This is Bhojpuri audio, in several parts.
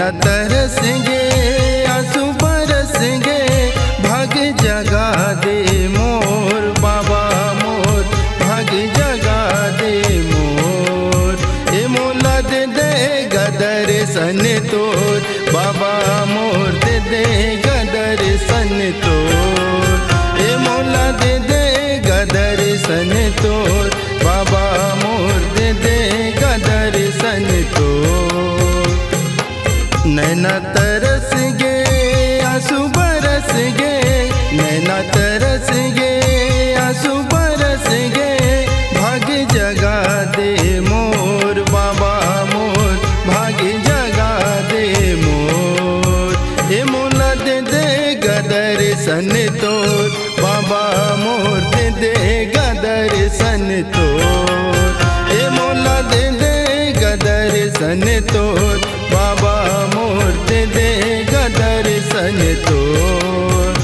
नैना तरसेंगे आंसू बरसेंगे भाग जगा दे मोर बाबा मोर भाग जगा दे मोर। ए मोला दे दे गदर सन तोर बाबा मोर दे दे गदर सन तोर। ए मोला दे दे गदर सन तोर बाबा मोर दे दे गदर सन तोर। नैना तरस गे आंसू बरस गे नैना तरस गे आंसू बरस गे भाग जगा दे मोर बाबा मोर भाग जगा दे मोर। ए मोला दे दे गदर सन तोर बाबा मोर दे दे गदर सन तोर। ए मोला दे दे गदर सन तोर बाबा मोर दे दे गदर सन तोर।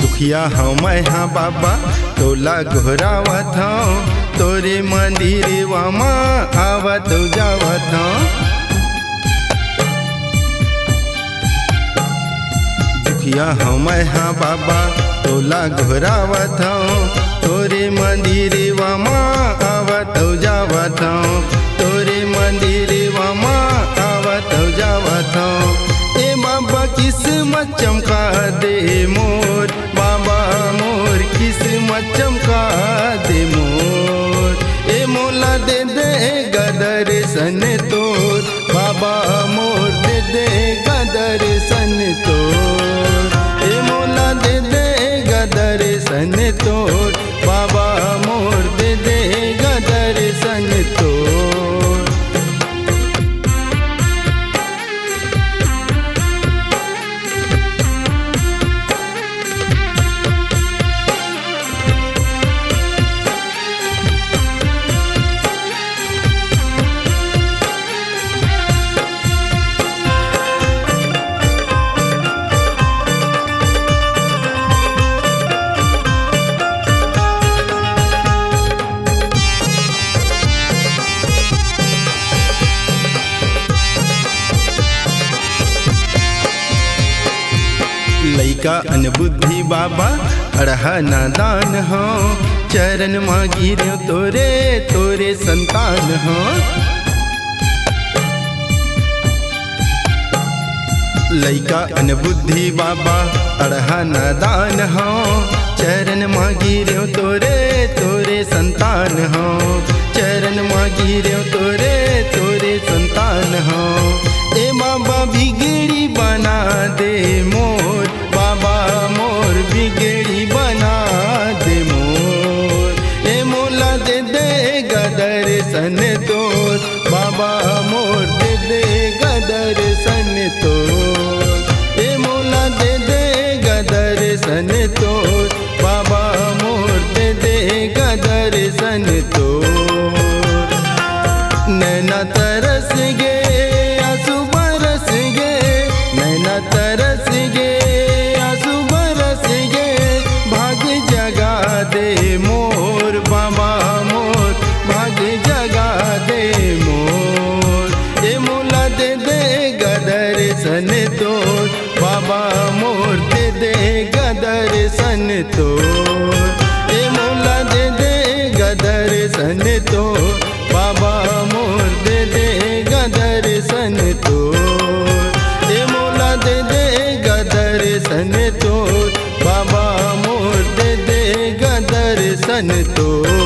दुखिया हूँ मैं हाँ बाबा तोला घोरावत हूँ तोरे मंदिरवा माँ आवत जावत हूँ। दुखिया हूँ मैं हाँ बाबा तोला घोरावत हूँ तोरे मंदिरवा माँ आवत जावत हूँ तोरे मंदिरवा माँ आवत जावत हूँ। ए बाबा किस्मत चमका दे मोर बाबा मोर किस्मत चमका दे मोर। ए मोला दे दे गदर सन तोर बाबा मोर दे दे गदर सन तोर। ए मोला दे दे गदर सन तोर बाबा मोर दे दे गदर सन तोर। लइका अनबुद्धि बाबा अड़हा नादान हो चरण मांगी रे तोरे तोरे संतान हो। लइका अनबुद्धि बाबा अड़हा नादान हो चरण मांगी रे तोरे तोरे संतान हो चरण मांगी रे तोरे तोरे संतान हो। ए बाबा बिगड़ी बना दे मोर बाबा मोर बिगड़ी बना दे मोर। ए मोला दे दे गदर सन तोर बाबा मोर दे दे गदर सन तोर। ए मोला दे दे गदर सन तोर बाबा मोर दे दे गदर सन तोर। नैना तरस गे आंसू बरस गे नैना तरस गे आंसू बरस गे भाग जगा दे मोर बाबा मोर भाग जगा दे मोर। ए मोला दे दे गदर सन तोर बाबा मोर दे दे गदर सन तोर। ए मोला दे दे गदर सन तोर बाबा मोर दे दे गदर सन तोर। ए मोला दे दे गदर सन तोर बाबा मोर दे दे गदर सन तोर।